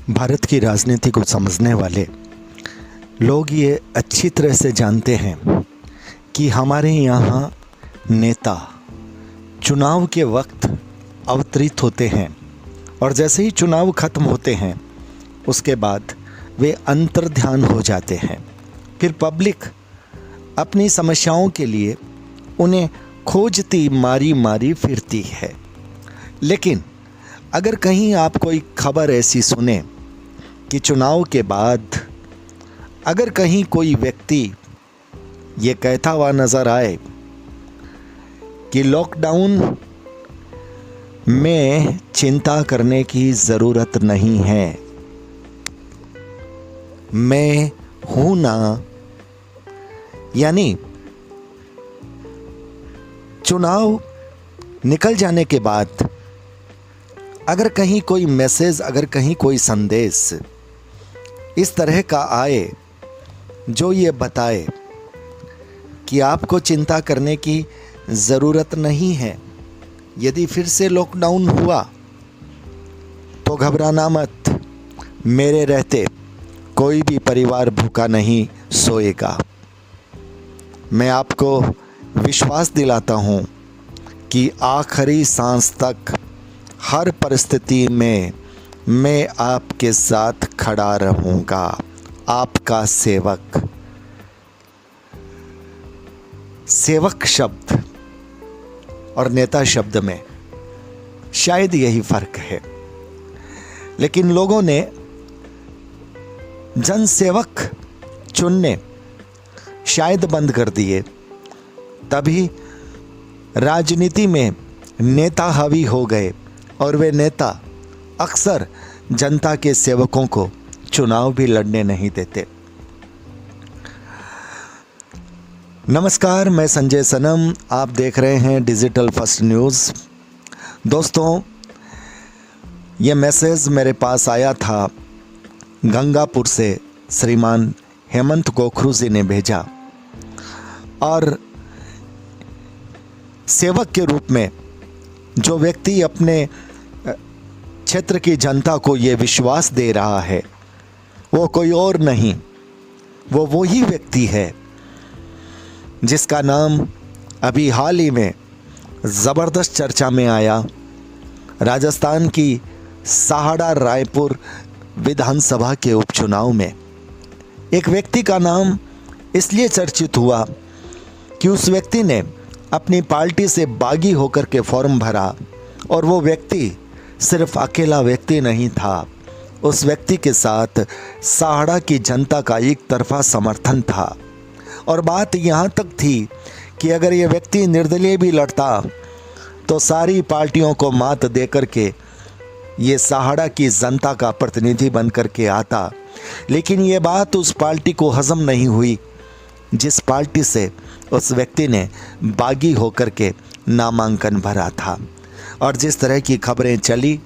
भारत की राजनीति को समझने वाले लोग ये अच्छी तरह से जानते हैं कि हमारे यहाँ नेता चुनाव के वक्त अवतरित होते हैं और जैसे ही चुनाव ख़त्म होते हैं उसके बाद वे अंतर्ध्यान हो जाते हैं। फिर पब्लिक अपनी समस्याओं के लिए उन्हें खोजती मारी मारी फिरती है। लेकिन अगर कहीं आप कोई खबर ऐसी सुने कि चुनाव के बाद अगर कहीं कोई व्यक्ति ये कहता हुआ नज़र आए कि लॉकडाउन में चिंता करने की ज़रूरत नहीं है, मैं हूँ ना, यानी चुनाव निकल जाने के बाद अगर कहीं कोई मैसेज, अगर कहीं कोई संदेश इस तरह का आए जो ये बताए कि आपको चिंता करने की ज़रूरत नहीं है, यदि फिर से लॉकडाउन हुआ तो घबराना मत, मेरे रहते कोई भी परिवार भूखा नहीं सोएगा। मैं आपको विश्वास दिलाता हूँ कि आखिरी सांस तक हर परिस्थिति में मैं आपके साथ खड़ा रहूँगा। आपका सेवक। सेवक शब्द और नेता शब्द में शायद यही फ़र्क है, लेकिन लोगों ने जनसेवक चुनने शायद बंद कर दिए, तभी राजनीति में नेता हावी हो गए और वे नेता अक्सर जनता के सेवकों को चुनाव भी लड़ने नहीं देते। नमस्कार, मैं संजय सनम, आप देख रहे हैं डिजिटल फर्स्ट न्यूज़। दोस्तों, ये मैसेज मेरे पास आया था गंगापुर से, श्रीमान हेमंत गोखरू जी ने भेजा और सेवक के रूप में जो व्यक्ति अपने क्षेत्र की जनता को ये विश्वास दे रहा है वो कोई और नहीं, वो वही व्यक्ति है जिसका नाम अभी हाल ही में ज़बरदस्त चर्चा में आया। राजस्थान की सहाड़ा रायपुर विधानसभा के उपचुनाव में एक व्यक्ति का नाम इसलिए चर्चित हुआ कि उस व्यक्ति ने अपनी पार्टी से बागी होकर के फॉर्म भरा और वो व्यक्ति सिर्फ अकेला व्यक्ति नहीं था, उस व्यक्ति के साथ सहाड़ा की जनता का एक तरफा समर्थन था। और बात यहाँ तक थी कि अगर ये व्यक्ति निर्दलीय भी लड़ता तो सारी पार्टियों को मात दे करके ये सहाड़ा की जनता का प्रतिनिधि बन करके आता। लेकिन ये बात उस पार्टी को हजम नहीं हुई जिस पार्टी से उस व्यक्ति ने बागी होकर के नामांकन भरा था। और जिस तरह की खबरें चली,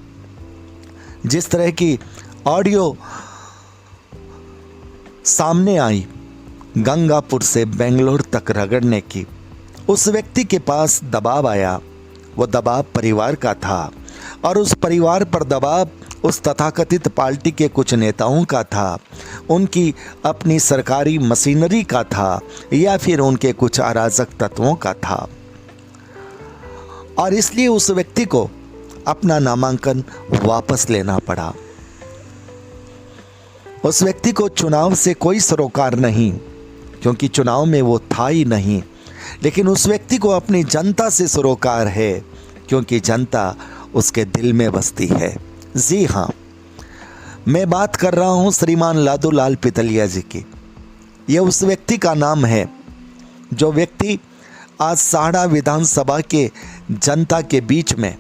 जिस तरह की ऑडियो सामने आई गंगापुर से बेंगलोर तक रगड़ने की, उस व्यक्ति के पास दबाव आया। वो दबाव परिवार का था और उस परिवार पर दबाव उस तथाकथित पार्टी के कुछ नेताओं का था, उनकी अपनी सरकारी मशीनरी का था या फिर उनके कुछ अराजक तत्वों का था। और इसलिए उस व्यक्ति को अपना नामांकन वापस लेना पड़ा। उस व्यक्ति को चुनाव से कोई सरोकार नहीं, क्योंकि चुनाव में वो था ही नहीं, लेकिन उस व्यक्ति को अपनी जनता से सरोकार है, क्योंकि जनता उसके दिल में बसती है। जी हाँ, मैं बात कर रहा हूँ श्रीमान लादूलाल पितलिया जी की। यह उस व्यक्ति का नाम है जो व्यक्ति आज सहाड़ा विधानसभा के जनता के बीच में,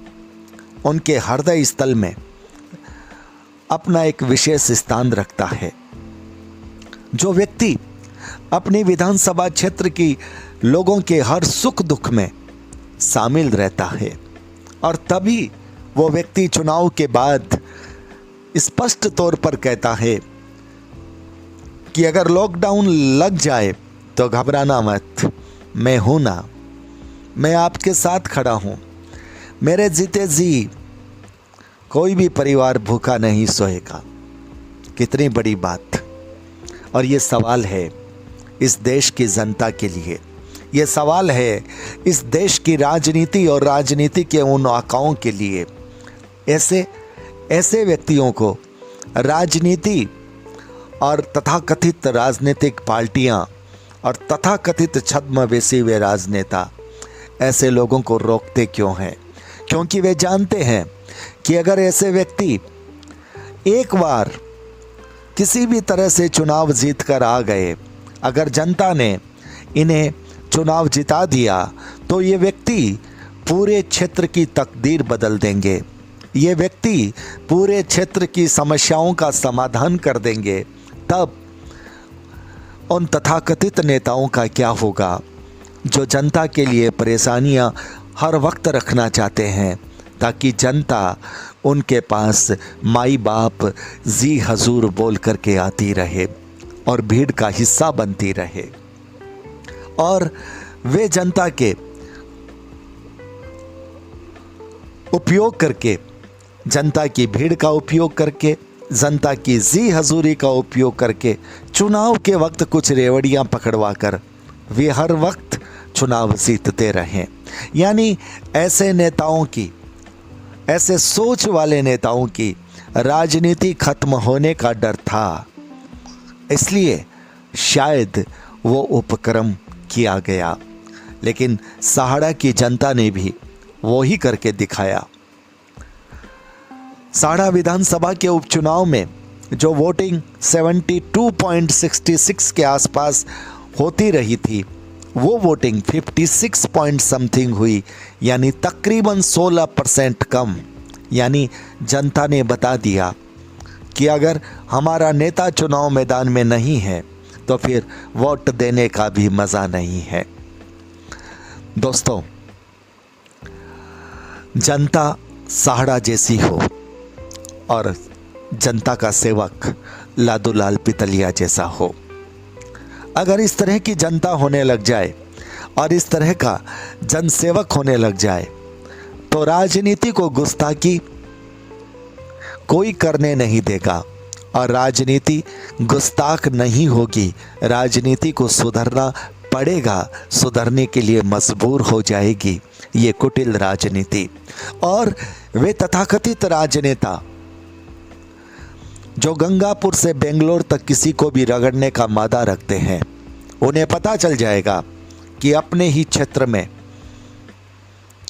उनके हृदय स्थल में अपना एक विशेष स्थान रखता है। जो व्यक्ति अपनी विधानसभा क्षेत्र की लोगों के हर सुख दुख में शामिल रहता है। और तभी वो व्यक्ति चुनाव के बाद स्पष्ट तौर पर कहता है कि अगर लॉकडाउन लग जाए तो घबराना मत, मैं हूँ ना, मैं आपके साथ खड़ा हूँ, मेरे जीते जी कोई भी परिवार भूखा नहीं सोएगा। कितनी बड़ी बात। और ये सवाल है इस देश की जनता के लिए, ये सवाल है इस देश की राजनीति और राजनीति के उन आकाओं के लिए। ऐसे व्यक्तियों को राजनीति और तथाकथित राजनीतिक पार्टियां और तथाकथित छद्मवेशी वे राजनेता ऐसे लोगों को रोकते क्यों हैं? क्योंकि वे जानते हैं कि अगर ऐसे व्यक्ति एक बार किसी भी तरह से चुनाव जीत कर आ गए, अगर जनता ने इन्हें चुनाव जिता दिया, तो ये व्यक्ति पूरे क्षेत्र की तकदीर बदल देंगे, ये व्यक्ति पूरे क्षेत्र की समस्याओं का समाधान कर देंगे। तब उन तथाकथित नेताओं का क्या होगा जो जनता के लिए परेशानियां हर वक्त रखना चाहते हैं, ताकि जनता उनके पास माई बाप जी हजूर बोल करके आती रहे और भीड़ का हिस्सा बनती रहे। और वे जनता के उपयोग करके, जनता की भीड़ का उपयोग करके, जनता की जी हजूरी का उपयोग करके चुनाव के वक्त कुछ रेवड़ियां पकड़वा कर वे हर वक्त चुनाव जीतते रहें। यानी ऐसे नेताओं की, ऐसे सोच वाले नेताओं की राजनीति खत्म होने का डर था, इसलिए शायद वो उपक्रम किया गया। लेकिन सहाड़ा की जनता ने भी वो ही करके दिखाया। सहाड़ा विधानसभा के उपचुनाव में जो वोटिंग 72.66 के आसपास होती रही थी, वो वोटिंग 56 पॉइंट समथिंग हुई, यानी तकरीबन 16% कम। यानी जनता ने बता दिया कि अगर हमारा नेता चुनाव मैदान में नहीं है तो फिर वोट देने का भी मज़ा नहीं है। दोस्तों, जनता सहाड़ा जैसी हो और जनता का सेवक लादूलाल पितलिया जैसा हो। अगर इस तरह की जनता होने लग जाए और इस तरह का जनसेवक होने लग जाए तो राजनीति को गुस्ताखी कोई करने नहीं देगा और राजनीति गुस्ताख नहीं होगी। राजनीति को सुधरना पड़ेगा, सुधरने के लिए मजबूर हो जाएगी ये कुटिल राजनीति। और वे तथाकथित राजनेता जो गंगापुर से बेंगलोर तक किसी को भी रगड़ने का मादा रखते हैं, उन्हें पता चल जाएगा कि अपने ही क्षेत्र में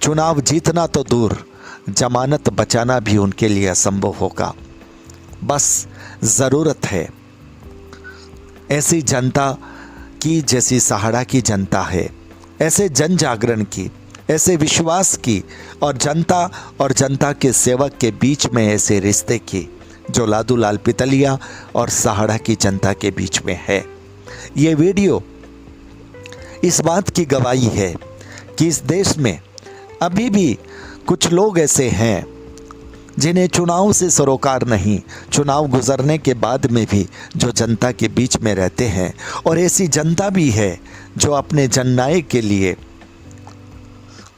चुनाव जीतना तो दूर, जमानत बचाना भी उनके लिए असंभव होगा। बस ज़रूरत है ऐसी जनता की जैसी सहाड़ा की जनता है, ऐसे जन जागरण की, ऐसे विश्वास की, और जनता के सेवक के बीच में ऐसे रिश्ते की जो लादूलाल पितलिया और सहाड़ा की जनता के बीच में है। ये वीडियो इस बात की गवाही है कि इस देश में अभी भी कुछ लोग ऐसे हैं जिन्हें चुनाव से सरोकार नहीं, चुनाव गुजरने के बाद में भी जो जनता के बीच में रहते हैं। और ऐसी जनता भी है जो अपने जननायक के लिए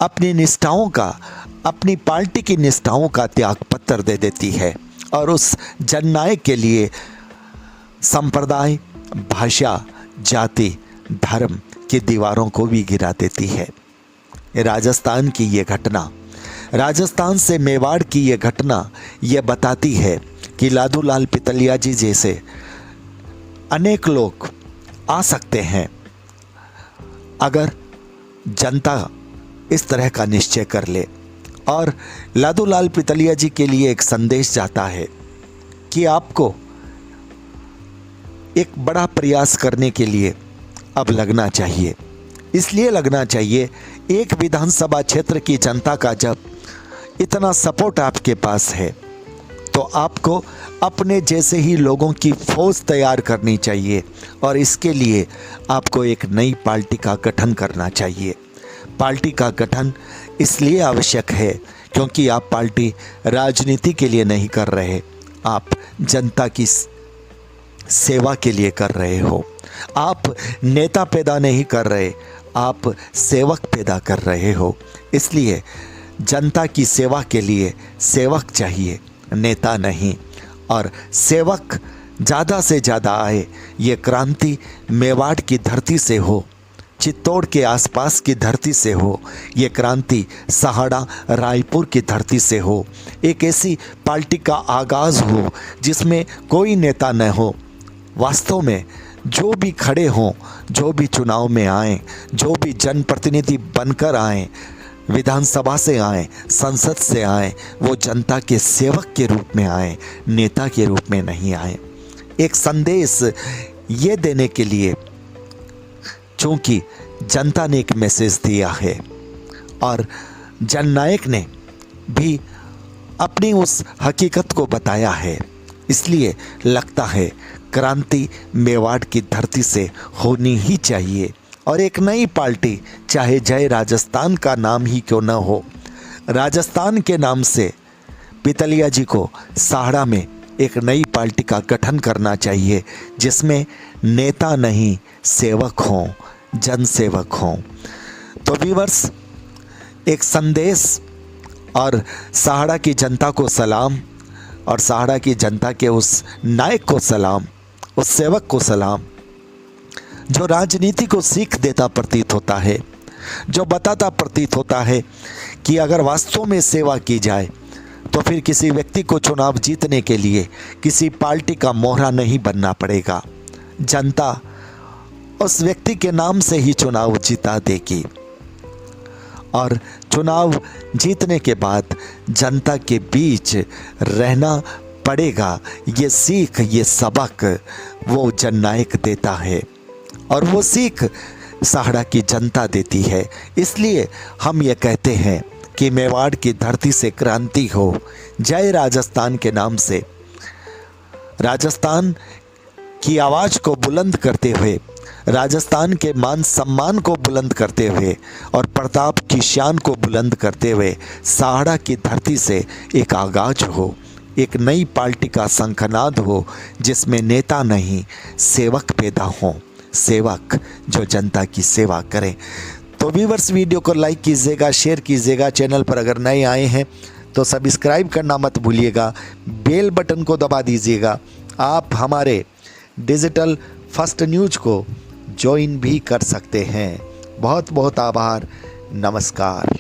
अपनी निष्ठाओं का, अपनी पार्टी की निष्ठाओं का त्याग पत्र दे देती है और उस जननायक के लिए संप्रदाय, भाषा, जाति, धर्म की दीवारों को भी गिरा देती है। राजस्थान की ये घटना, राजस्थान से मेवाड़ की ये घटना ये बताती है कि लादूलाल पितलिया जी जैसे अनेक लोग आ सकते हैं अगर जनता इस तरह का निश्चय कर ले। और लादूलाल पितलिया जी के लिए एक संदेश जाता है कि आपको एक बड़ा प्रयास करने के लिए अब लगना चाहिए। इसलिए लगना चाहिए, एक विधानसभा क्षेत्र की जनता का जब इतना सपोर्ट आपके पास है तो आपको अपने जैसे ही लोगों की फौज तैयार करनी चाहिए और इसके लिए आपको एक नई पार्टी का गठन करना चाहिए। पार्टी का गठन इसलिए आवश्यक है क्योंकि आप पार्टी राजनीति के लिए नहीं कर रहे, आप जनता की सेवा के लिए कर रहे हो। आप नेता पैदा नहीं कर रहे, आप सेवक पैदा कर रहे हो। इसलिए जनता की सेवा के लिए सेवक चाहिए, नेता नहीं। और सेवक ज़्यादा से ज़्यादा आए, ये क्रांति मेवाड़ की धरती से हो, चित्तौड़ के आसपास की धरती से हो, ये क्रांति सहाड़ा रायपुर की धरती से हो। एक ऐसी पार्टी का आगाज़ हो जिसमें कोई नेता न हो। वास्तव में जो भी खड़े हों, जो भी चुनाव में आएँ, जो भी जनप्रतिनिधि बनकर आएँ, विधानसभा से आएँ, संसद से आएँ, वो जनता के सेवक के रूप में आएँ, नेता के रूप में नहीं आएँ। एक संदेश ये देने के लिए, चूँकि जनता ने एक मैसेज दिया है और जननायक ने भी अपनी उस हकीकत को बताया है, इसलिए लगता है क्रांति मेवाड़ की धरती से होनी ही चाहिए। और एक नई पार्टी, चाहे जय राजस्थान का नाम ही क्यों न हो, राजस्थान के नाम से पितलिया जी को सहाड़ा में एक नई पार्टी का गठन करना चाहिए, जिसमें नेता नहीं सेवक हों, जनसेवक हों। तो व्यूअर्स, एक संदेश और सहाड़ा की जनता को सलाम, और सहाड़ा की जनता के उस नायक को सलाम, उस सेवक को सलाम जो राजनीति को सीख देता प्रतीत होता है, जो बताता प्रतीत होता है कि अगर वास्तव में सेवा की जाए तो फिर किसी व्यक्ति को चुनाव जीतने के लिए किसी पार्टी का मोहरा नहीं बनना पड़ेगा। जनता उस व्यक्ति के नाम से ही चुनाव जीता देगी, और चुनाव जीतने के बाद जनता के बीच रहना पड़ेगा। ये सीख, ये सबक वो जननायक देता है, और वो सीख सहाड़ा की जनता देती है। इसलिए हम ये कहते हैं कि मेवाड़ की धरती से क्रांति हो, जय राजस्थान के नाम से राजस्थान की आवाज़ को बुलंद करते हुए, राजस्थान के मान सम्मान को बुलंद करते हुए और प्रताप की शान को बुलंद करते हुए सहाड़ा की धरती से एक आगाज हो, एक नई पार्टी का शंखनाद हो, जिसमें नेता नहीं सेवक पैदा हों, सेवक जो जनता की सेवा करें। तो व्यूअर्स, वीडियो को लाइक कीजिएगा, शेयर कीजिएगा। चैनल पर अगर नए आए हैं तो सब्सक्राइब करना मत भूलिएगा, बेल बटन को दबा दीजिएगा। आप हमारे डिजिटल फर्स्ट न्यूज़ को ज्वाइन भी कर सकते हैं। बहुत बहुत आभार, नमस्कार।